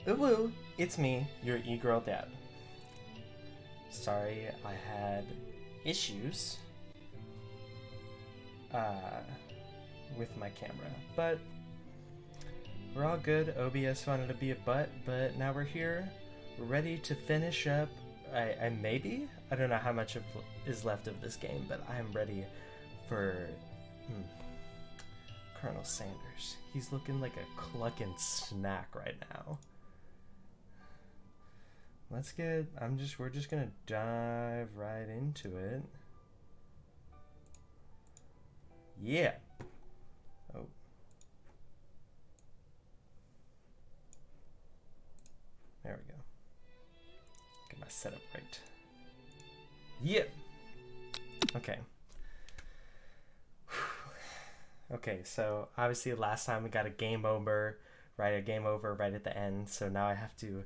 Uwu, it's me, your e-girl dad. Sorry, I had issues with my camera, but we're all good. OBS wanted to be a butt, but now we're here. We're ready to finish up. I don't know how much is left of this game, but I am ready for Colonel Sanders. He's looking like a clucking snack right now. We're just gonna dive right into it. Yeah. Oh. There we go. Get my setup right. Yeah. Okay. Okay, so obviously last time we got a game over right at the end, so now I have to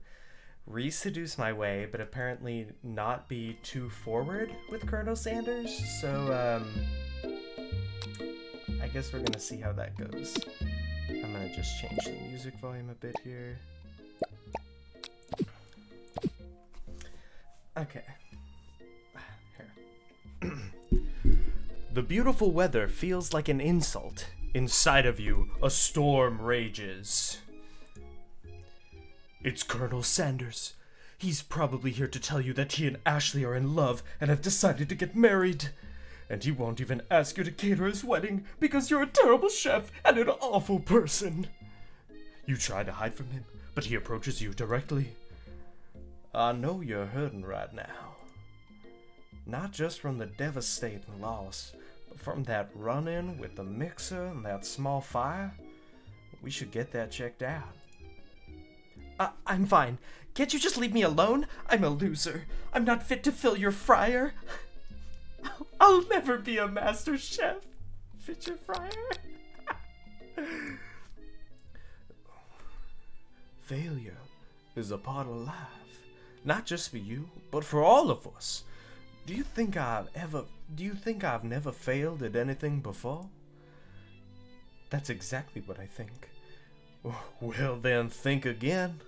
re-seduce my way, but apparently not be too forward with Colonel Sanders, so I guess we're gonna see how that goes. I'm gonna just change the music volume a bit here. Okay. Here. The beautiful weather feels like an insult. Inside of you, a storm rages. It's Colonel Sanders. He's probably here to tell you that he and Ashley are in love and have decided to get married. And he won't even ask you to cater his wedding because you're a terrible chef and an awful person. You try to hide from him, but he approaches you directly. I know you're hurting right now. Not just from the devastating loss, but from that run-in with the mixer and that small fire. We should get that checked out. I'm fine. Can't you just leave me alone? I'm a loser. I'm not fit to fill your fryer. I'll never be a master chef. Fit your fryer? Failure is a part of life. Not just for you, but for all of us. Do you think I've never failed at anything before? That's exactly what I think. Well then, think again.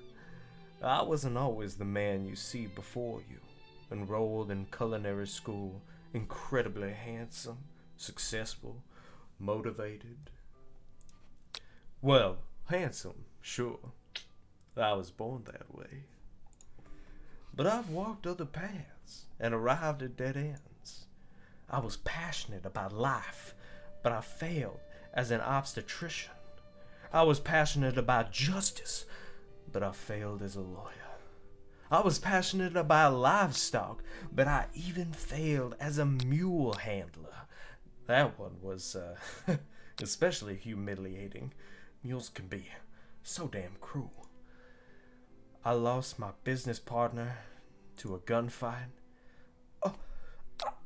I wasn't always the man you see before you. Enrolled in culinary school, incredibly handsome, successful, motivated. Well, handsome, sure. I was born that way. But I've walked other paths and arrived at dead ends. I was passionate about life, but I failed as an obstetrician. I was passionate about justice, but I failed as a lawyer. I was passionate about livestock, but I even failed as a mule handler. That one was especially humiliating. Mules can be so damn cruel. I lost my business partner to a gunfight. Oh,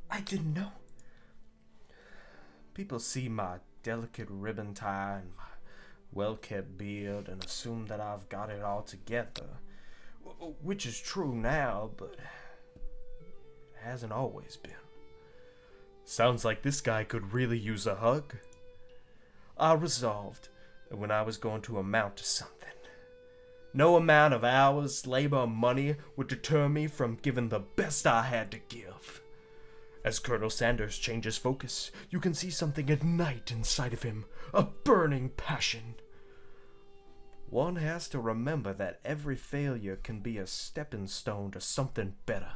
I didn't know. People see my delicate ribbon tie and my well-kept beard and assume that I've got it all together, which is true now, but it hasn't always been. Sounds like this guy could really use a hug. I resolved that when I was going to amount to something, no amount of hours, labor, or money would deter me from giving the best I had to give. As Colonel Sanders changes focus, you can see something ignite inside of him, a burning passion. One has to remember that every failure can be a stepping stone to something better.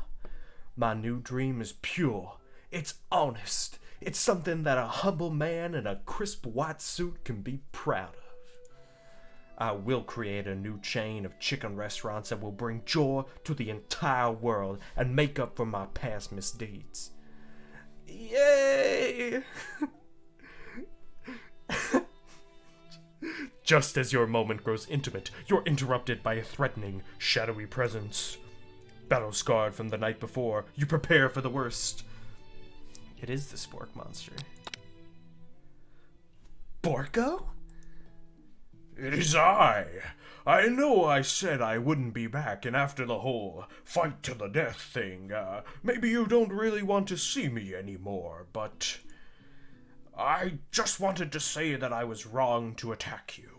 My new dream is pure. It's honest. It's something that a humble man in a crisp white suit can be proud of. I will create a new chain of chicken restaurants that will bring joy to the entire world and make up for my past misdeeds. Yay! Just as your moment grows intimate, you're interrupted by a threatening, shadowy presence. Battle-scarred from the night before, you prepare for the worst. It is the Spork monster. Borko? It is I. I know I said I wouldn't be back, and after the whole fight to the death thing, maybe you don't really want to see me anymore, but I just wanted to say that I was wrong to attack you,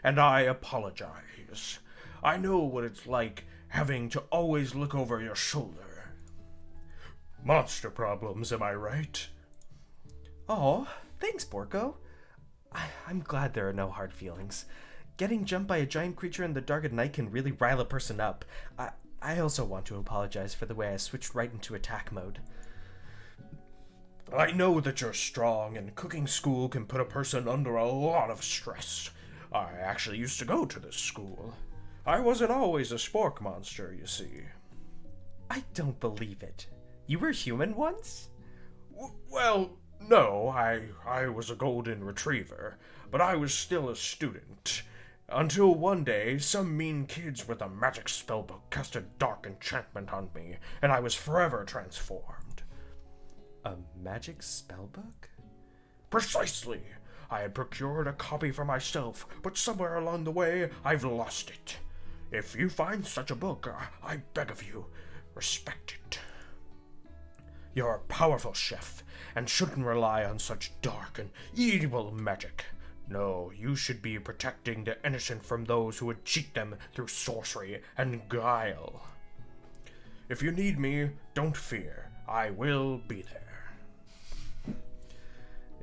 and I apologize. I know what it's like having to always look over your shoulder. Monster problems, am I right? Oh, thanks, Borko. I'm glad there are no hard feelings. Getting jumped by a giant creature in the dark at night can really rile a person up. I also want to apologize for the way I switched right into attack mode. I know that you're strong, and cooking school can put a person under a lot of stress. I actually used to go to this school. I wasn't always a spork monster, you see. I don't believe it. You were human once? Well, no, I was a golden retriever, but I was still a student. Until one day, some mean kids with a magic spellbook cast a dark enchantment on me, and I was forever transformed. A magic spellbook? Precisely! I had procured a copy for myself, but somewhere along the way, I've lost it. If you find such a book, I beg of you, respect it. You're a powerful chef, and shouldn't rely on such dark and evil magic. No, you should be protecting the innocent from those who would cheat them through sorcery and guile. If you need me, don't fear. I will be there.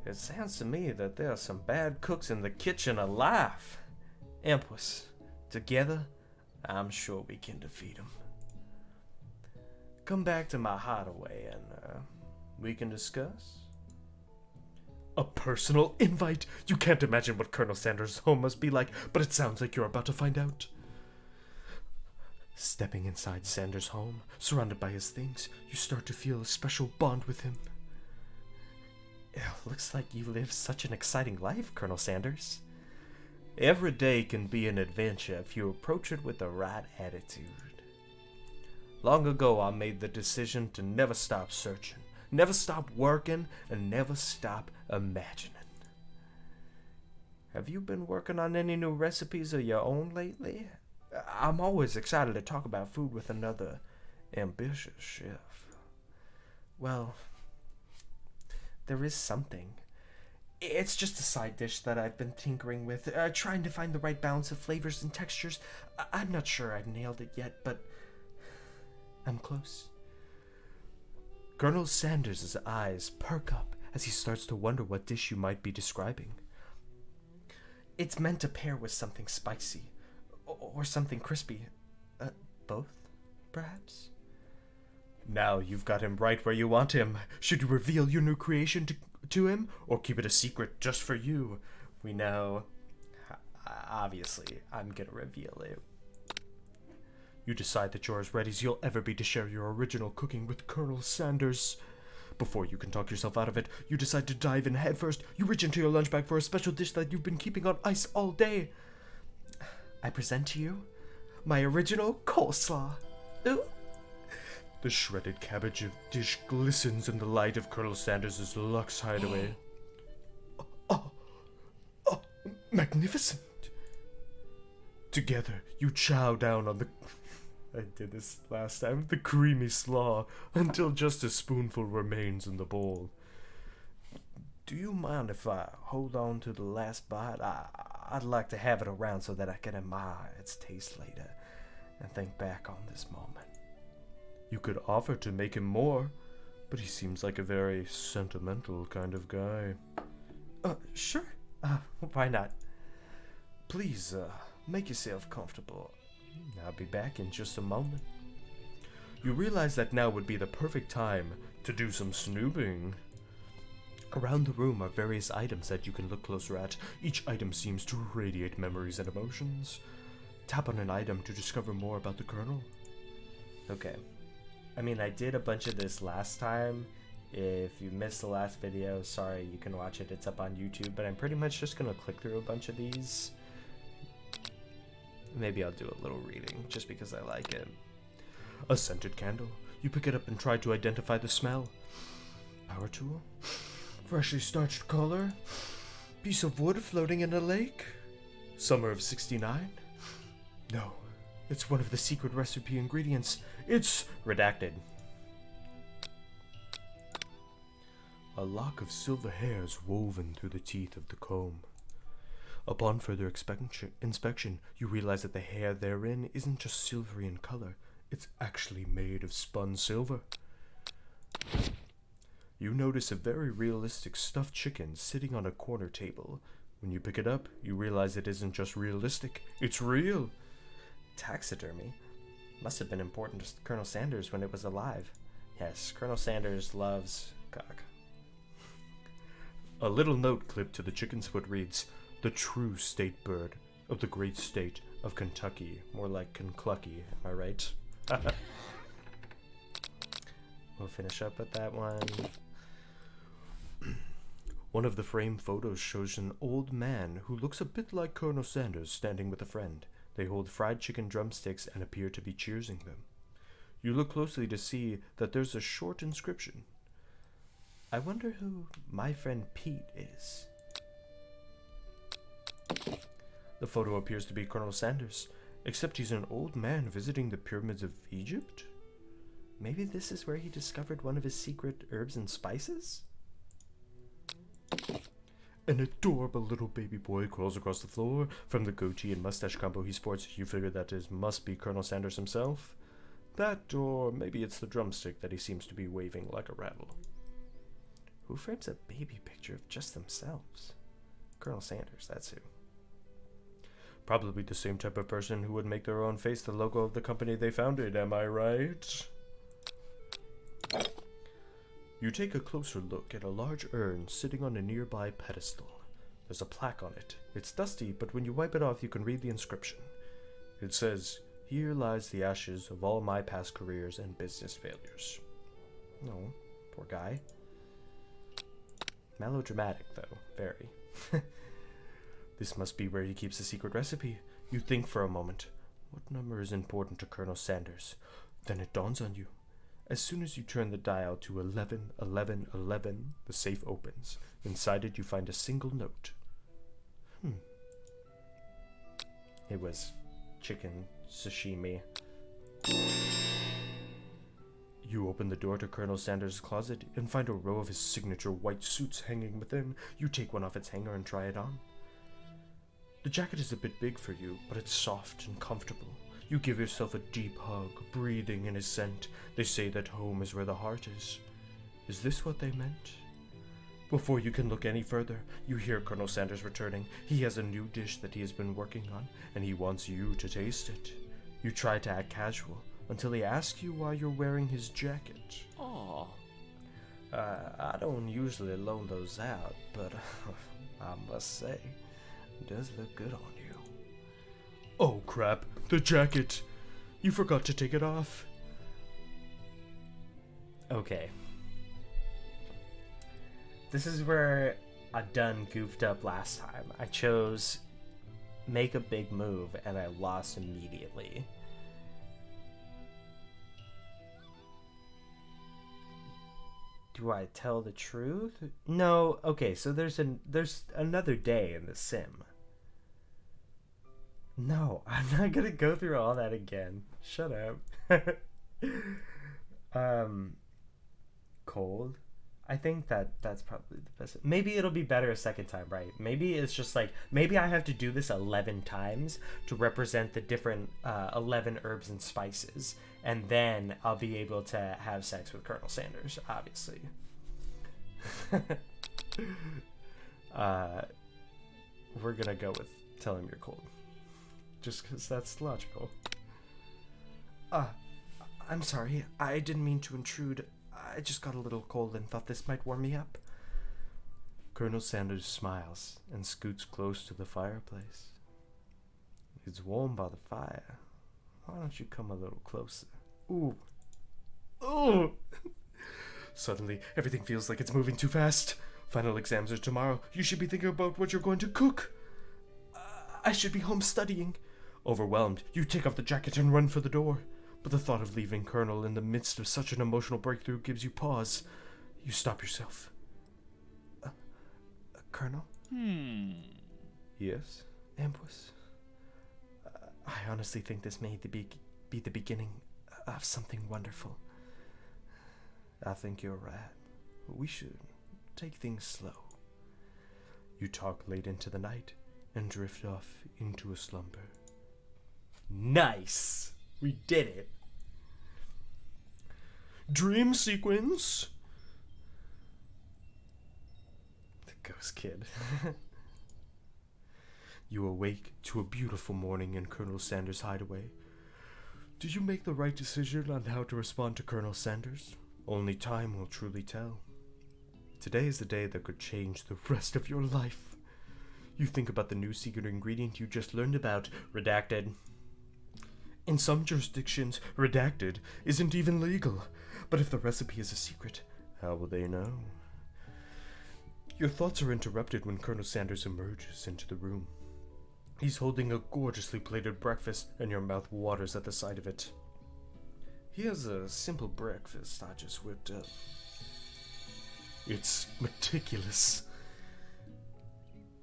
It sounds to me that there are some bad cooks in the kitchen alive. Empress, together, I'm sure we can defeat them. Come back to my hideaway and we can discuss. A personal invite? You can't imagine what Colonel Sanders' home must be like, but it sounds like you're about to find out. Stepping inside Sanders' home, surrounded by his things, you start to feel a special bond with him. It looks like you live such an exciting life, Colonel Sanders. Every day can be an adventure if you approach it with the right attitude. Long ago, I made the decision to never stop searching, never stop working, and never stop imagining. Have you been working on any new recipes of your own lately? I'm always excited to talk about food with another ambitious chef. Well, there is something. It's just a side dish that I've been tinkering with, trying to find the right balance of flavors and textures. I'm not sure I've nailed it yet, but I'm close. Colonel Sanders' eyes perk up as he starts to wonder what dish you might be describing. It's meant to pair with something spicy, or something crispy. Both, perhaps? Now you've got him right where you want him. Should you reveal your new creation to him, or keep it a secret just for you? We know. Obviously, I'm gonna reveal it. You decide that you're as ready as you'll ever be to share your original cooking with Colonel Sanders. Before you can talk yourself out of it, you decide to dive in headfirst. You reach into your lunch bag for a special dish that you've been keeping on ice all day. I present to you my original coleslaw. Ooh. The shredded cabbage dish glistens in the light of Colonel Sanders' luxe hideaway. Oh, magnificent! Together, you chow down on the... I did this last time. The creamy slaw, until just a spoonful remains in the bowl. Do you mind if I hold on to the last bite? I'd like to have it around so that I can admire its taste later and think back on this moment. You could offer to make him more, but he seems like a very sentimental kind of guy. Sure. Why not? Please, make yourself comfortable. I'll be back in just a moment. You realize that now would be the perfect time to do some snooping. Around the room are various items that you can look closer at. Each item seems to radiate memories and emotions. Tap on an item to discover more about the Colonel. Okay. I mean, I did a bunch of this last time. If you missed the last video, sorry, you can watch it. It's up on YouTube, but I'm pretty much just going to click through a bunch of these. Maybe I'll do a little reading, just because I like it. A scented candle. You pick it up and try to identify the smell. Power tool. Freshly starched collar. Piece of wood floating in a lake. Summer of '69? No, it's one of the secret recipe ingredients. It's redacted. A lock of silver hairs woven through the teeth of the comb. Upon further inspection, you realize that the hair therein isn't just silvery in color, it's actually made of spun silver. You notice a very realistic stuffed chicken sitting on a corner table. When you pick it up, you realize it isn't just realistic, it's real. Taxidermy must have been important to Colonel Sanders when it was alive. Yes, Colonel Sanders loves cock. A little note clipped to the chicken's foot reads, "The true state bird of the great state of Kentucky." More like Conclucky, am I right? We'll finish up with that one. One of the framed photos shows an old man who looks a bit like Colonel Sanders standing with a friend. They hold fried chicken drumsticks and appear to be cheersing them. You look closely to see that there's a short inscription. I wonder who my friend Pete is. The photo appears to be Colonel Sanders, except he's an old man visiting the pyramids of Egypt? Maybe this is where he discovered one of his secret herbs and spices? An adorable little baby boy crawls across the floor. From the goatee and mustache combo he sports, you figure that it must be Colonel Sanders himself. That, or maybe it's the drumstick that he seems to be waving like a rattle. Who frames a baby picture of just themselves? Colonel Sanders, that's who. Probably the same type of person who would make their own face the logo of the company they founded, am I right? You take a closer look at a large urn sitting on a nearby pedestal. There's a plaque on it. It's dusty, but when you wipe it off, you can read the inscription. It says, "Here lies the ashes of all my past careers and business failures." No, poor guy. Melodramatic, though. Very. This must be where he keeps the secret recipe. You think for a moment. What number is important to Colonel Sanders? Then it dawns on you. As soon as you turn the dial to 111111, the safe opens. Inside it, you find a single note. It was chicken sashimi. You open the door to Colonel Sanders' closet and find a row of his signature white suits hanging within. You take one off its hanger and try it on. The jacket is a bit big for you, but it's soft and comfortable. You give yourself a deep hug, breathing in his scent. They say that home is where the heart is. Is this what they meant? Before you can look any further, you hear Colonel Sanders returning. He has a new dish that he has been working on, and he wants you to taste it. You try to act casual, until he asks you why you're wearing his jacket. Aw. I don't usually loan those out, but I must say, it does look good on you. Oh crap, the jacket! You forgot to take it off. Okay. This is where I done goofed up last time. I chose make a big move and I lost immediately. Do I tell the truth? No. Okay, so there's another day in the sim. No, I'm not gonna go through all that again. Shut up. Cold. I think that's probably the best. Maybe it'll be better a second time, right? Maybe it's just like, maybe I have to do this 11 times to represent the different 11 herbs and spices, and then I'll be able to have sex with Colonel Sanders, obviously. We're gonna go with tell him you're cold. Just because that's logical. I'm sorry. I didn't mean to intrude. I just got a little cold and thought this might warm me up. Colonel Sanders smiles and scoots close to the fireplace. It's warm by the fire. Why don't you come a little closer? Ooh. Ooh! Suddenly, everything feels like it's moving too fast. Final exams are tomorrow. You should be thinking about what you're going to cook. I should be home studying. Overwhelmed, you take off the jacket and run for the door. But the thought of leaving Colonel in the midst of such an emotional breakthrough gives you pause. You stop yourself. Colonel? Yes? Ambrose? I honestly think this may be the beginning of something wonderful. I think you're right. We should take things slow. You talk late into the night. and drift off into a slumber. Nice! We did it. Dream sequence. The ghost kid. You awake to a beautiful morning in Colonel Sanders' hideaway. Did you make the right decision on how to respond to Colonel Sanders? Only time will truly tell. Today is the day that could change the rest of your life. You think about the new secret ingredient you just learned about, redacted. In some jurisdictions, redacted isn't even legal. But if the recipe is a secret, how will they know? Your thoughts are interrupted when Colonel Sanders emerges into the room. He's holding a gorgeously plated breakfast, and your mouth waters at the sight of it. He has a simple breakfast I just whipped up. It's meticulous.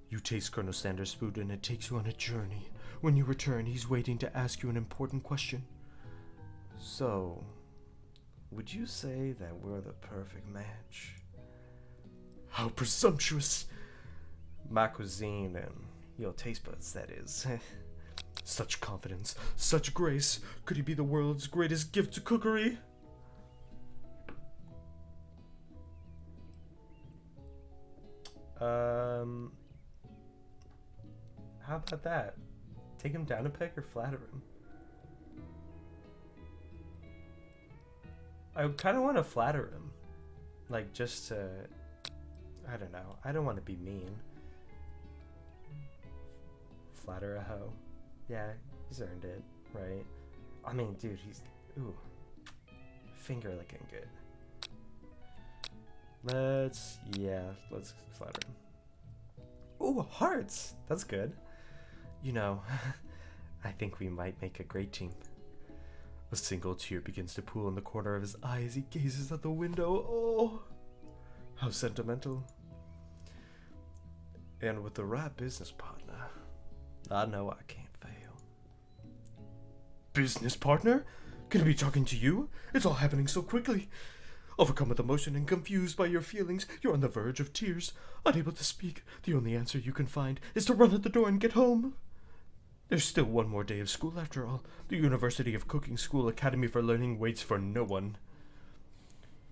You taste Colonel Sanders' food, and it takes you on a journey. When you return, he's waiting to ask you an important question. So, would you say that we're the perfect match? How presumptuous! My cuisine and your taste buds, that is. Such confidence, such grace. Could he be the world's greatest gift to cookery? How about that? Take him down a peg or flatter him? I kind of want to flatter him. Like, just to... I don't know. I don't want to be mean. Flatter a hoe. Yeah, he's earned it, right? I mean, dude, he's... Ooh. Finger licking good. Let's flatter him. Ooh, hearts! That's good. You know, I think we might make a great team. A single tear begins to pool in the corner of his eye as he gazes out the window. Oh, how sentimental. And with the right business partner, I know I can't fail. Business partner? Gonna be talking to you? It's all happening so quickly. Overcome with emotion and confused by your feelings, you're on the verge of tears. Unable to speak, the only answer you can find is to run at the door and get home. There's still one more day of school after all. The University of Cooking School Academy for Learning waits for no one.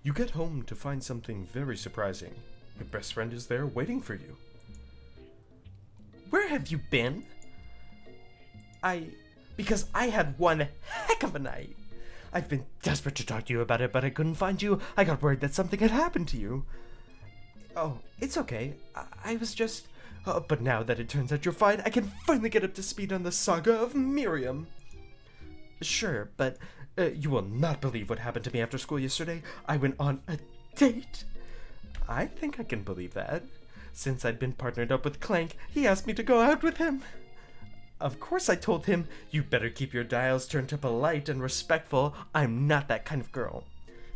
You get home to find something very surprising. Your best friend is there waiting for you. Where have you been? Because I had one heck of a night. I've been desperate to talk to you about it, but I couldn't find you. I got worried that something had happened to you. Oh, it's okay. I was just... but now that it turns out you're fine, I can finally get up to speed on the saga of Miriam. Sure, but you will not believe what happened to me after school yesterday. I went on a date. I think I can believe that. Since I'd been partnered up with Clank, he asked me to go out with him. Of course I told him, you better keep your dials turned to polite and respectful. I'm not that kind of girl.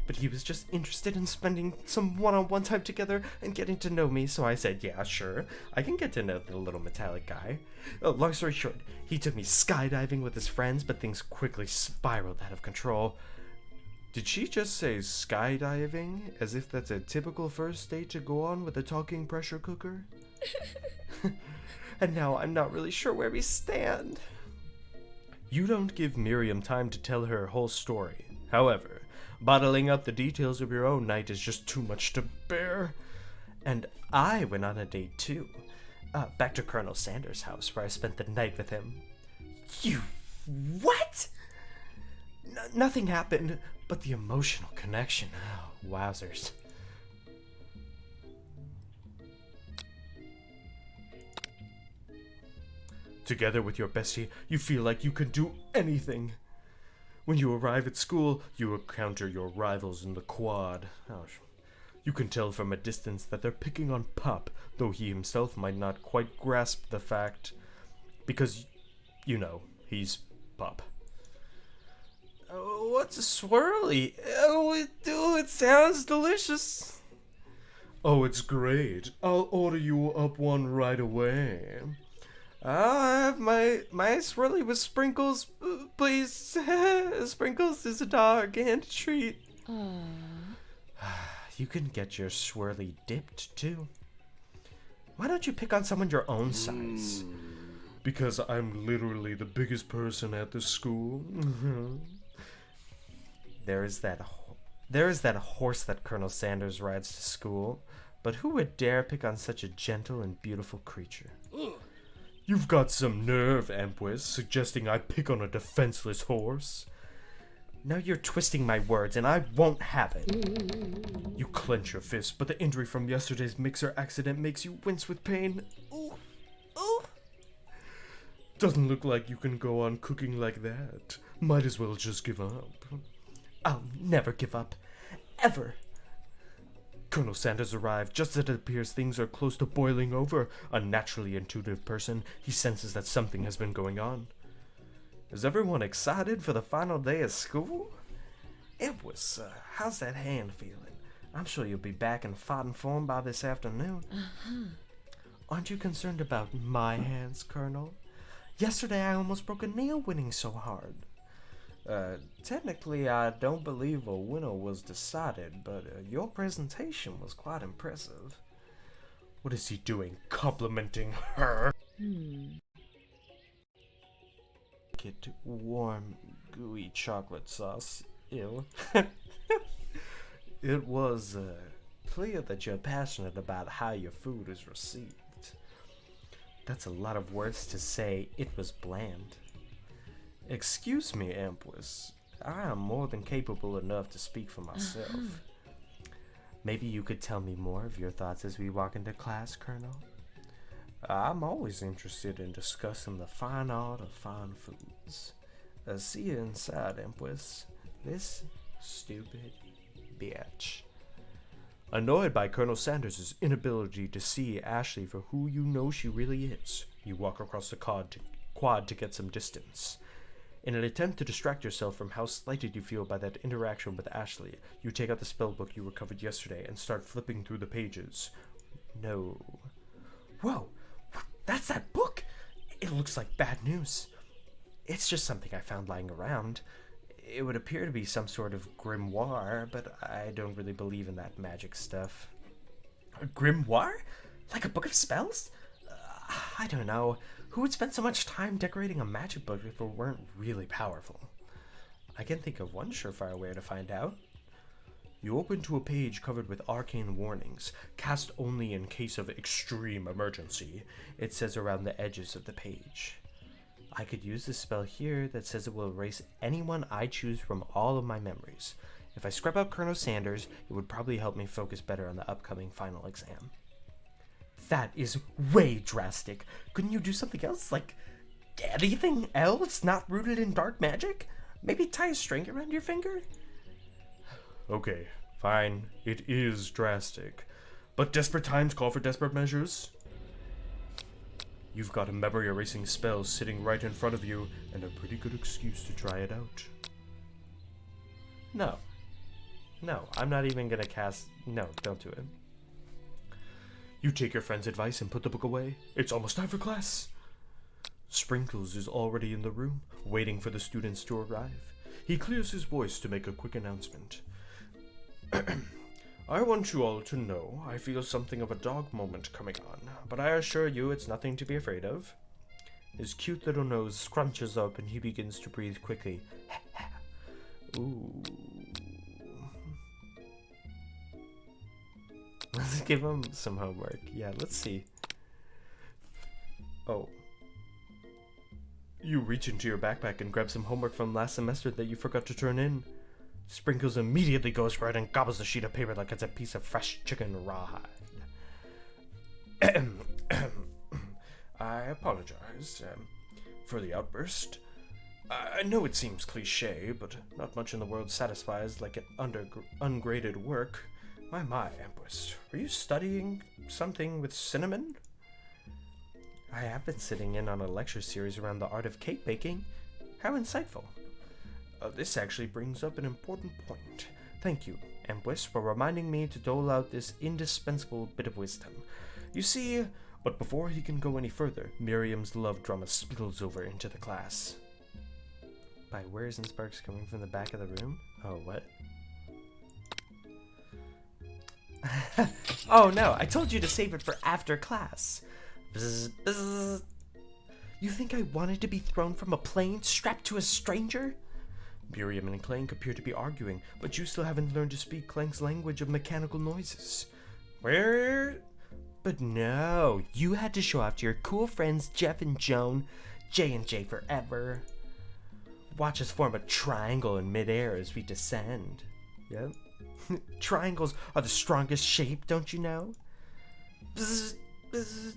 But he was just interested in spending some one-on-one time together and getting to know me, so I said, yeah, sure, I can get to know the little metallic guy. Long story short, he took me skydiving with his friends, but things quickly spiraled out of control. Did she just say skydiving, as if that's a typical first date to go on with a talking pressure cooker? And now I'm not really sure where we stand. You don't give Miriam time to tell her whole story. However, bottling up the details of your own night is just too much to bear. And I went on a date too. Back to Colonel Sanders' house where I spent the night with him. You... what? Nothing happened, but the emotional connection. Oh, wowzers. Together with your bestie, you feel like you can do anything. When you arrive at school, you encounter your rivals in the quad. You can tell from a distance that they're picking on Pop, though he himself might not quite grasp the fact. Because, you know, he's Pop. Oh, what's a swirly? Oh, it sounds delicious. Oh, it's great. I'll order you up one right away. I'll have my swirly with sprinkles, please. Sprinkles is a dog and a treat. You can get your swirly dipped, too. Why don't you pick on someone your own size? Because I'm literally the biggest person at the school. There is that horse that Colonel Sanders rides to school, but who would dare pick on such a gentle and beautiful creature? You've got some nerve, Empwis, suggesting I pick on a defenseless horse. Now you're twisting my words, and I won't have it. You clench your fist, but the injury from yesterday's mixer accident makes you wince with pain. Ooh. Ooh. Doesn't look like you can go on cooking like that. Might as well just give up. I'll never give up. Ever. Colonel Sanders arrived just as it appears things are close to boiling over. A naturally intuitive person, he senses that something has been going on. Is everyone excited for the final day of school? Empwis, how's that hand feeling? I'm sure you'll be back in fighting form by this afternoon. Aren't you concerned about my hands, Colonel? Yesterday I almost broke a nail winning so hard. Technically I don't believe a winner was decided, but your presentation was quite impressive. What is he doing, complimenting her? Get warm, gooey chocolate sauce. Ew. It was clear that you're passionate about how your food is received. That's a lot of words to say it was bland. Excuse me, Empwis. I am more than capable enough to speak for myself. Maybe you could tell me more of your thoughts as we walk into class, Colonel? I'm always interested in discussing the fine art of fine foods. See you inside, Empwis. This stupid bitch. Annoyed by Colonel Sanders' inability to see Ashley for who you know she really is, you walk across the quad to get some distance. In an attempt to distract yourself from how slighted you feel by that interaction with Ashley, you take out the spellbook you recovered yesterday and start flipping through the pages. No. Whoa! That's that book! It looks like bad news. It's just something I found lying around. It would appear to be some sort of grimoire, but I don't really believe in that magic stuff. A grimoire? Like a book of spells? I don't know. Who would spend so much time decorating a magic book if it weren't really powerful? I can think of one surefire way to find out. You open to a page covered with arcane warnings, cast only in case of extreme emergency. It says around the edges of the page. I could use this spell here that says it will erase anyone I choose from all of my memories. If I scrub out Colonel Sanders, it would probably help me focus better on the upcoming final exam. That is way drastic. Couldn't you do something else? Like, anything else not rooted in dark magic? Maybe tie a string around your finger? Okay, fine. It is drastic. But desperate times call for desperate measures. You've got a memory erasing spell sitting right in front of you, and a pretty good excuse to try it out. No, I'm not even gonna cast. No, don't do it. You take your friend's advice and put the book away. It's almost time for class. Sprinkles is already in the room, waiting for the students to arrive. He clears his voice to make a quick announcement. I want you all to know I feel something of a dog moment coming on, but I assure you it's nothing to be afraid of. His cute little nose scrunches up and he begins to breathe quickly. Ooh. Let's give him some homework. Yeah, let's see. Oh. You reach into your backpack and grab some homework from last semester that you forgot to turn in. Sprinkles immediately goes for it and gobbles the sheet of paper like it's a piece of fresh chicken rawhide. I apologize for the outburst. I know it seems cliche, but not much in the world satisfies like an ungraded work. My, Empwis, are you studying something with cinnamon? I have been sitting in on a lecture series around the art of cake baking. How insightful. This actually brings up an important point. Thank you, Empwis, for reminding me to dole out this indispensable bit of wisdom. You see, but before he can go any further, Miriam's love drama spills over into the class. By whirs and sparks coming from the back of the room? Oh, what? Oh no, I told you to save it for after class. Bzz, bzz. You think I wanted to be thrown from a plane strapped to a stranger? Miriam and Clank appear to be arguing, but you still haven't learned to speak Clank's language of mechanical noises. Where? But no, you had to show off to your cool friends Jeff and Joan, J&J forever. Watch us form a triangle in midair as we descend. Yep. Triangles are the strongest shape, don't you know? Bzz, bzz.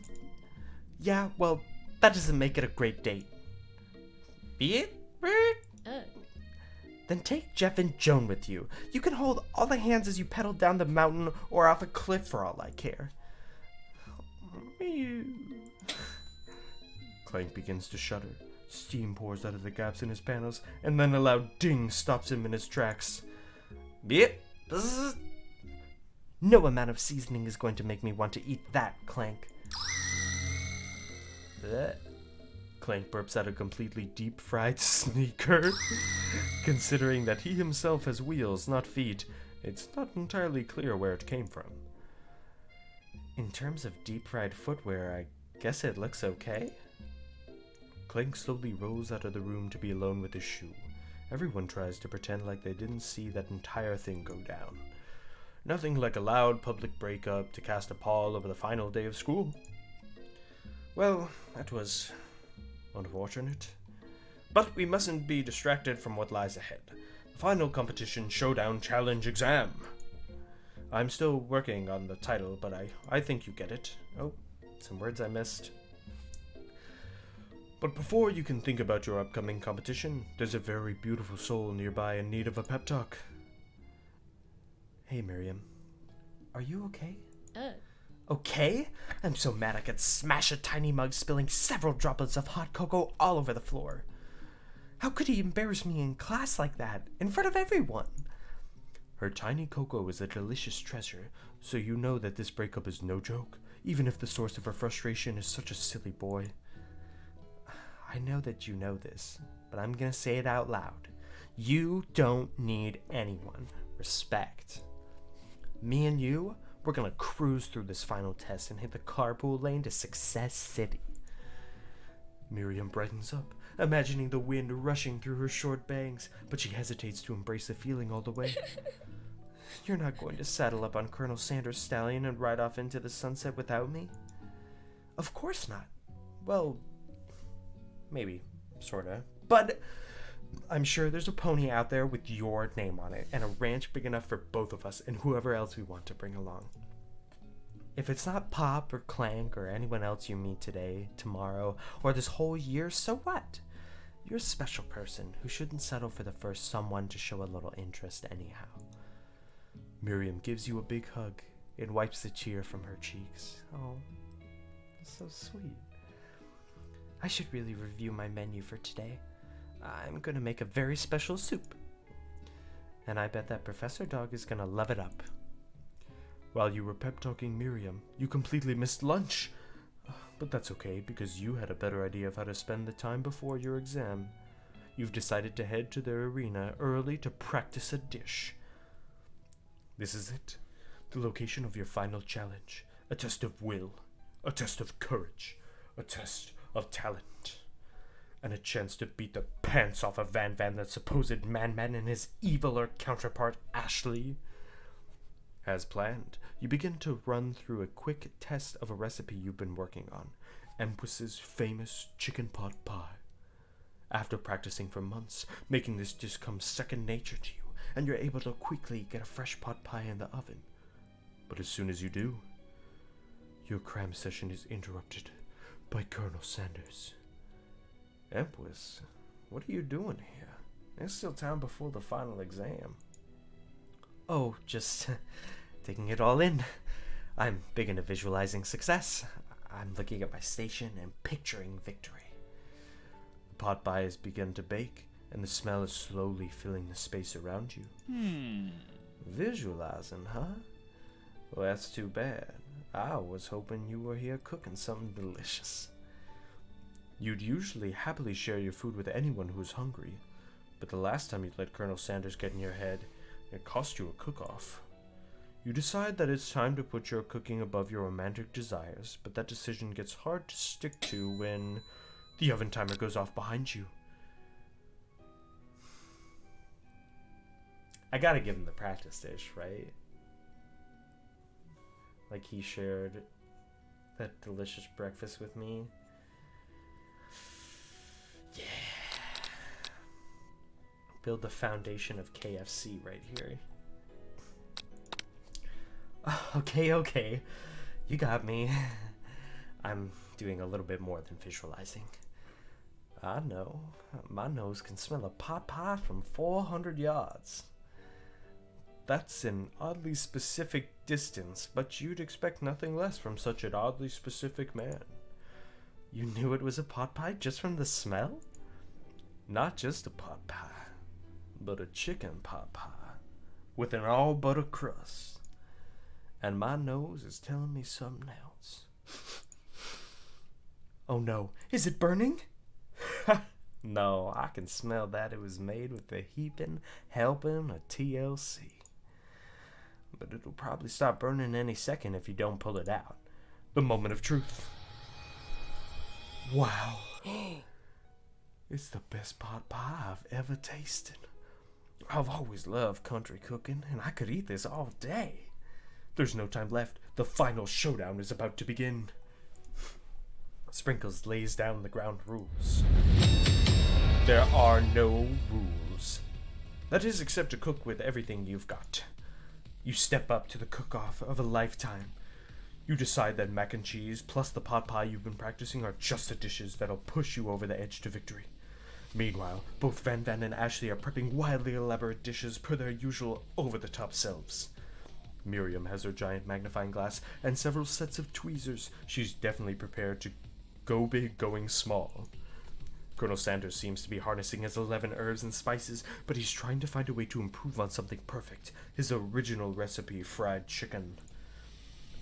Yeah, well, that doesn't make it a great date. Be it? Then take Jeff and Joan with you. You can hold all the hands as you pedal down the mountain or off a cliff for all I care. Clank begins to shudder. Steam pours out of the gaps in his panels, and then a loud ding stops him in his tracks. Yep. No amount of seasoning is going to make me want to eat that, Clank. Blech. Clank burps out a completely deep-fried sneaker. Considering that he himself has wheels, not feet, it's not entirely clear where it came from. In terms of deep-fried footwear, I guess it looks okay. Clank slowly rolls out of the room to be alone with his shoe. Everyone tries to pretend like they didn't see that entire thing go down. Nothing like a loud public breakup to cast a pall over the final day of school. Well, that was unfortunate. But we mustn't be distracted from what lies ahead. The final competition showdown challenge exam. I'm still working on the title, but I think you get it. Oh, some words I missed. But before you can think about your upcoming competition, there's a very beautiful soul nearby in need of a pep talk. Hey, Miriam. Are you okay? Okay? I'm so mad I could smash a tiny mug, spilling several droplets of hot cocoa all over the floor. How could he embarrass me in class like that, in front of everyone? Her tiny cocoa is a delicious treasure, so you know that this breakup is no joke, even if the source of her frustration is such a silly boy. I know that you know this, but I'm gonna say it out loud. You don't need anyone. Respect. Me and you, we're gonna cruise through this final test and hit the carpool lane to Success City. Miriam brightens up, imagining the wind rushing through her short bangs, but she hesitates to embrace the feeling all the way. You're not going to saddle up on Colonel Sanders' stallion and ride off into the sunset without me? Of course not. Well, maybe, sorta. But I'm sure there's a pony out there with your name on it, and a ranch big enough for both of us and whoever else we want to bring along. If it's not Pop or Clank or anyone else you meet today, tomorrow, or this whole year, so what? You're a special person who shouldn't settle for the first someone to show a little interest anyhow. Miriam gives you a big hug and wipes the tear from her cheeks. Oh, so sweet. I should really review my menu for today. I'm gonna make a very special soup. And I bet that Professor Dog is gonna love it up. While you were pep-talking Miriam, you completely missed lunch. But that's okay, because you had a better idea of how to spend the time before your exam. You've decided to head to their arena early to practice a dish. This is it. The location of your final challenge. A test of will. A test of courage. A test of talent. And a chance to beat the pants off of Van Van, the supposed man-man, and his eviler counterpart, Ashley. As planned, you begin to run through a quick test of a recipe you've been working on, Empress's famous chicken pot pie. After practicing for months, making this dish come second nature to you, and you're able to quickly get a fresh pot pie in the oven. But as soon as you do, your cram session is interrupted by Colonel Sanders. Empress, what are you doing here? There's still time before the final exam. Oh, just taking it all in. I'm big into visualizing success. I'm looking at my station and picturing victory. The pot pie has begun to bake, and the smell is slowly filling the space around you. Visualizing, huh? Well, that's too bad. I was hoping you were here cooking something delicious. You'd usually happily share your food with anyone who's hungry, but the last time you let Colonel Sanders get in your head, it cost you a cook-off. You decide that it's time to put your cooking above your romantic desires, but that decision gets hard to stick to when The oven timer goes off behind you. I gotta give him the practice dish, right? Like he shared that delicious breakfast with me. Yeah. Build the foundation of KFC right here. Okay. You got me. I'm doing a little bit more than visualizing. I know. My nose can smell a pot pie from 400 yards. That's an oddly specific distance, but you'd expect nothing less from such an oddly specific man. You knew it was a pot pie just from the smell? Not just a pot pie, but a chicken pot pie with an all butter crust. And my nose is telling me something else. Oh no, is it burning? No, I can smell that it was made with a heaping helping of TLC. But it'll probably stop burning any second if you don't pull it out. The moment of truth. Wow. It's the best pot pie I've ever tasted. I've always loved country cooking, and I could eat this all day. There's no time left. The final showdown is about to begin. Sprinkles lays down the ground rules. There are no rules. That is, except to cook with everything you've got. You step up to the cook-off of a lifetime. You decide that mac and cheese plus the pot pie you've been practicing are just the dishes that'll push you over the edge to victory. Meanwhile, both Van Van and Ashley are prepping wildly elaborate dishes per their usual over-the-top selves. Miriam has her giant magnifying glass and several sets of tweezers. She's definitely prepared to go big, going small. Colonel Sanders seems to be harnessing his 11 herbs and spices, but he's trying to find a way to improve on something perfect, his original recipe, fried chicken.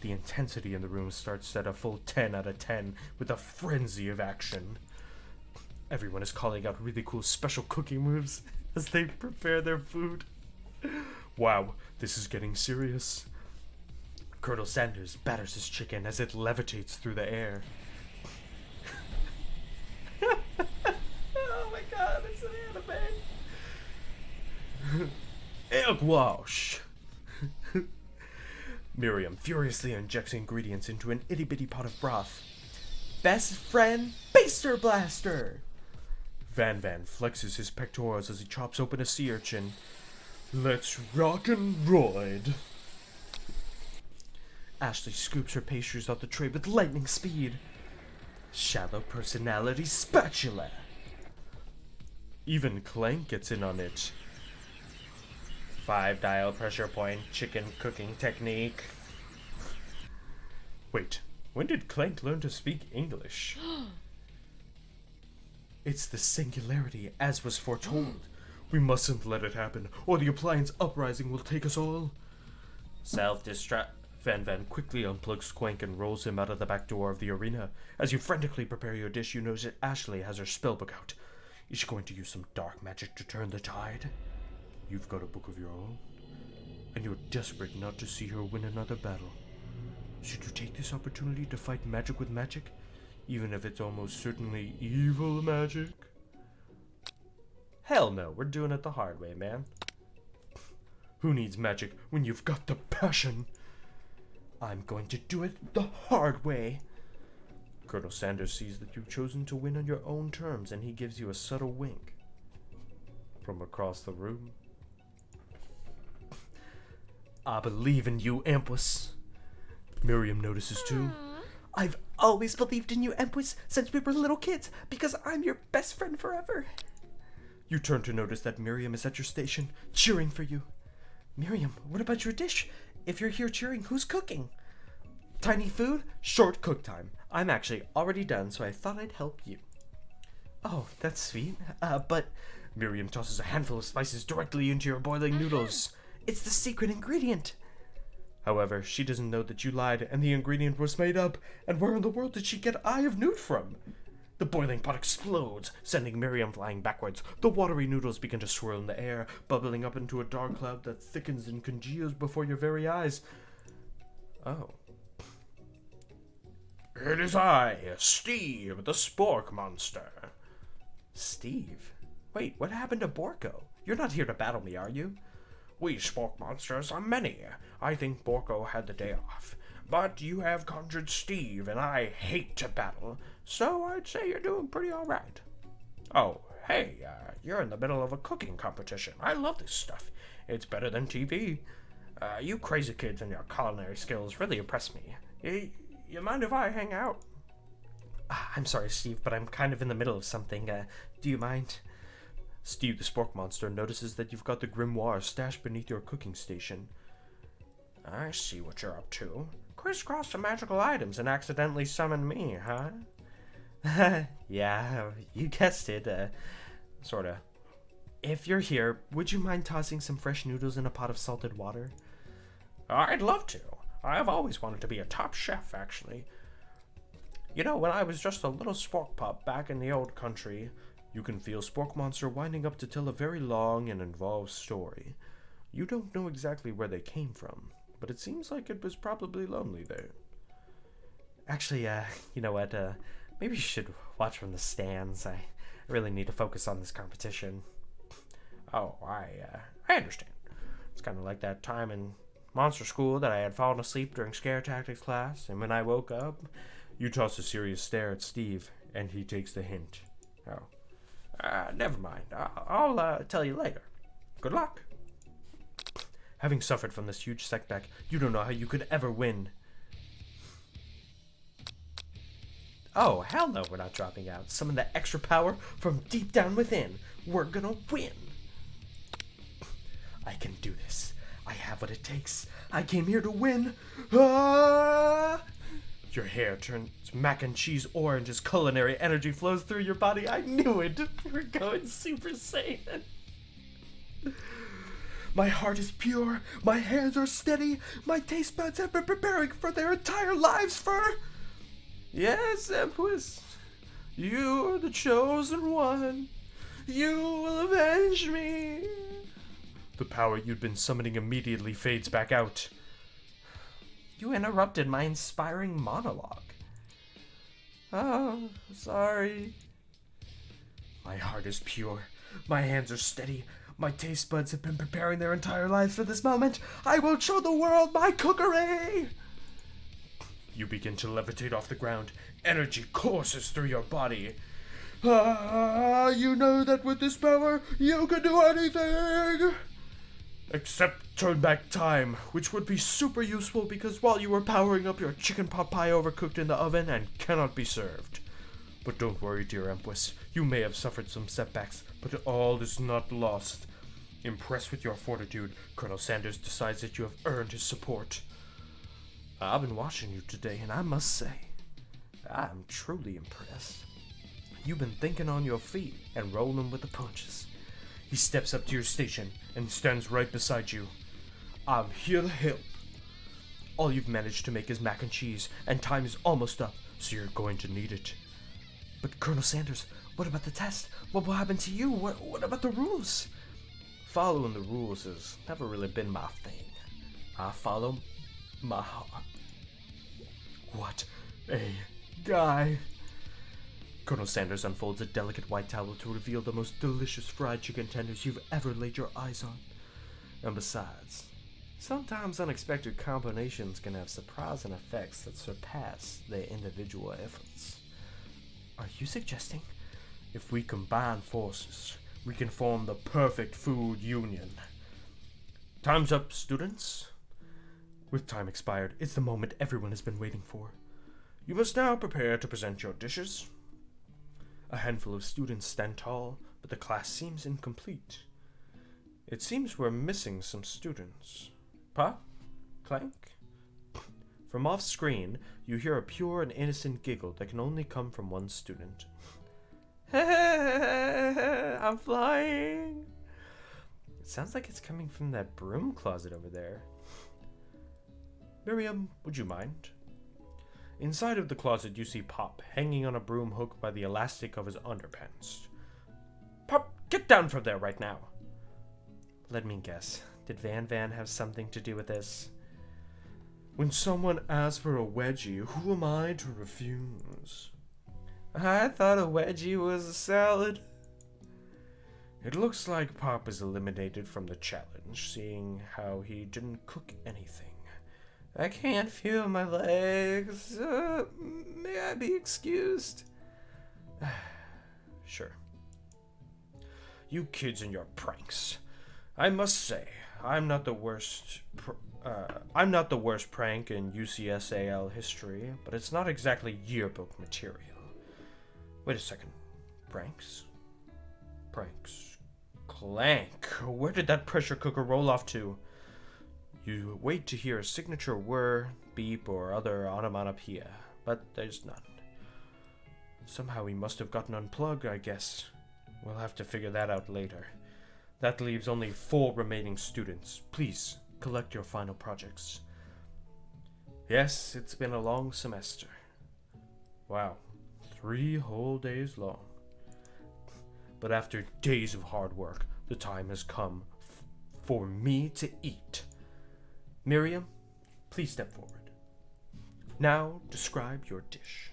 The intensity in the room starts at a full 10 out of 10, with a frenzy of action. Everyone is calling out really cool special cooking moves as they prepare their food. Wow, this is getting serious. Colonel Sanders batters his chicken as it levitates through the air. Oh my god, it's an anime. Egg wash. Miriam furiously injects ingredients into an itty-bitty pot of broth. Best friend, Baster Blaster! Van Van flexes his pectorals as he chops open a sea urchin. Let's rock and roid. Ashley scoops her pastries off the tray with lightning speed. Shallow personality spatula. Even Clank gets in on it. 5-dial pressure point chicken cooking technique. Wait, when did Clank learn to speak English? It's the singularity, as was foretold. We mustn't let it happen, or the appliance uprising will take us all. Self-destruct. Van Van quickly unplugs Quank and rolls him out of the back door of the arena. As you frantically prepare your dish, you notice that Ashley has her spellbook out. Is she going to use some dark magic to turn the tide? You've got a book of your own, and you're desperate not to see her win another battle. Should you take this opportunity to fight magic with magic, even if it's almost certainly evil magic? Hell no, we're doing it the hard way, man. Who needs magic when you've got the passion? I'm going to do it the hard way. Colonel Sanders sees that you've chosen to win on your own terms, and he gives you a subtle wink. From across the room. I believe in you, Ampus. Miriam notices too. I've always believed in you, Ampus, since we were little kids, because I'm your best friend forever. You turn to notice that Miriam is at your station, cheering for you. Miriam, what about your dish? If you're here cheering, who's cooking? Tiny food, short cook time. I'm actually already done, so I thought I'd help you. Oh, that's sweet. But Miriam tosses a handful of spices directly into your boiling noodles. It's the secret ingredient. However, she doesn't know that you lied and the ingredient was made up, and where in the world did she get Eye of Newt from? The boiling pot explodes, sending Miriam flying backwards. The watery noodles begin to swirl in the air, bubbling up into a dark cloud that thickens and congeals before your very eyes. Oh. It is I, Steve, the Spork Monster. Steve? Wait, what happened to Borko? You're not here to battle me, are you? We Spork Monsters are many. I think Borko had the day off. But you have conjured Steve, and I hate to battle, so I'd say you're doing pretty alright. Oh, hey, you're in the middle of a cooking competition. I love this stuff. It's better than TV. You crazy kids and your culinary skills really impress me. You mind if I hang out? I'm sorry, Steve, but I'm kind of in the middle of something. Do you mind? Steve the Spork Monster notices that you've got the grimoire stashed beneath your cooking station. I see what you're up to. Crisscross some magical items and accidentally summon me, huh? Yeah, you guessed it. Sorta. If you're here, would you mind tossing some fresh noodles in a pot of salted water? I'd love to. I've always wanted to be a top chef, actually. You know, when I was just a little spork pup back in the old country, you can feel Spork Monster winding up to tell a very long and involved story. You don't know exactly where they came from, but it seems like it was probably lonely there. Actually, you know what, maybe you should watch from the stands. I really need to focus on this competition. Oh, I understand. It's kind of like that time in monster school that I had fallen asleep during scare tactics class, and when I woke up... You toss a serious stare at Steve, and he takes the hint. Oh. Never mind. I'll tell you later. Good luck. Having suffered from this huge setback, you don't know how you could ever win. Oh, hell no, we're not dropping out. Summon that extra power from deep down within. We're gonna win. I can do this. I have what it takes. I came here to win. Ah! Your hair turns mac and cheese orange as culinary energy flows through your body. I knew it. We're going Super Saiyan. My heart is pure. My hands are steady. My taste buds have been preparing for their entire lives for... Yes, Empress. You're the chosen one. You will avenge me. The power you'd been summoning immediately fades back out. You interrupted my inspiring monologue. Oh, sorry. My heart is pure. My hands are steady. My taste buds have been preparing their entire lives for this moment. I will show the world my cookery! You begin to levitate off the ground. Energy courses through your body. You know that with this power, you can do anything! Except turn back time, which would be super useful because while you were powering up, your chicken pot pie overcooked in the oven and cannot be served. But don't worry, dear Empress. You may have suffered some setbacks, but all is not lost. Impressed with your fortitude, Colonel Sanders decides that you have earned his support. I've been watching you today, and I must say, I'm truly impressed. You've been thinking on your feet and rolling with the punches. He steps up to your station and stands right beside you. I'm here to help. All you've managed to make is mac and cheese, and time is almost up, so you're going to need it. But Colonel Sanders, what about the test? What will happen to you? What about the rules? Following the rules has never really been my thing. I follow my heart. What a guy. Colonel Sanders unfolds a delicate white towel to reveal the most delicious fried chicken tenders you've ever laid your eyes on. And besides, sometimes unexpected combinations can have surprising effects that surpass their individual efforts. Are you suggesting if we combine forces, we can form the perfect food union? Time's up, students. With time expired, it's the moment everyone has been waiting for. You must now prepare to present your dishes. A handful of students stand tall, but the class seems incomplete. It seems we're missing some students. Pop? Clank? From off screen, you hear a pure and innocent giggle that can only come from one student. I'm flying! It sounds like it's coming from that broom closet over there. Miriam, would you mind? Inside of the closet, you see Pop hanging on a broom hook by the elastic of his underpants. Pop, get down from there right now! Let me guess. Did Van Van have something to do with this? When someone asks for a wedgie, who am I to refuse? I thought a wedgie was a salad. It looks like Pop is eliminated from the challenge, seeing how he didn't cook anything. I can't feel my legs. May I be excused? Sure. You kids and your pranks. I must say, I'm not the worst prank in UCSAL history, but it's not exactly yearbook material. Wait a second. Pranks? Clank. Where did that pressure cooker roll off to? You wait to hear a signature whir, beep, or other onomatopoeia, but there's none. Somehow he must have gotten unplugged, I guess. We'll have to figure that out later. That leaves only 4 remaining students. Please, collect your final projects. Yes, it's been a long semester. Wow, 3 whole days long. But after days of hard work, the time has come for me to eat. Miriam, please step forward. Now, describe your dish.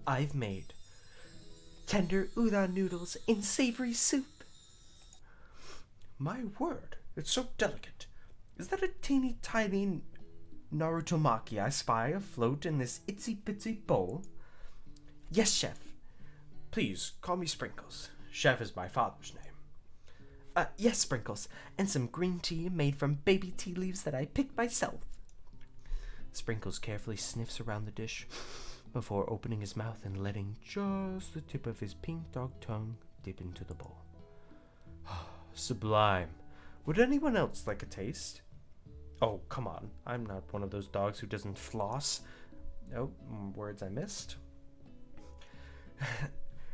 I've made tender udon noodles in savory soup. My word, it's so delicate. Is that a teeny tiny Narutomaki I spy afloat in this itsy bitsy bowl? Yes, chef. Please, call me Sprinkles. Chef is my father's name. Yes, Sprinkles, and some green tea made from baby tea leaves that I picked myself. Sprinkles carefully sniffs around the dish before opening his mouth and letting just the tip of his pink dog tongue dip into the bowl. Sublime. Would anyone else like a taste? Oh, come on. I'm not one of those dogs who doesn't floss. Oh, words I missed.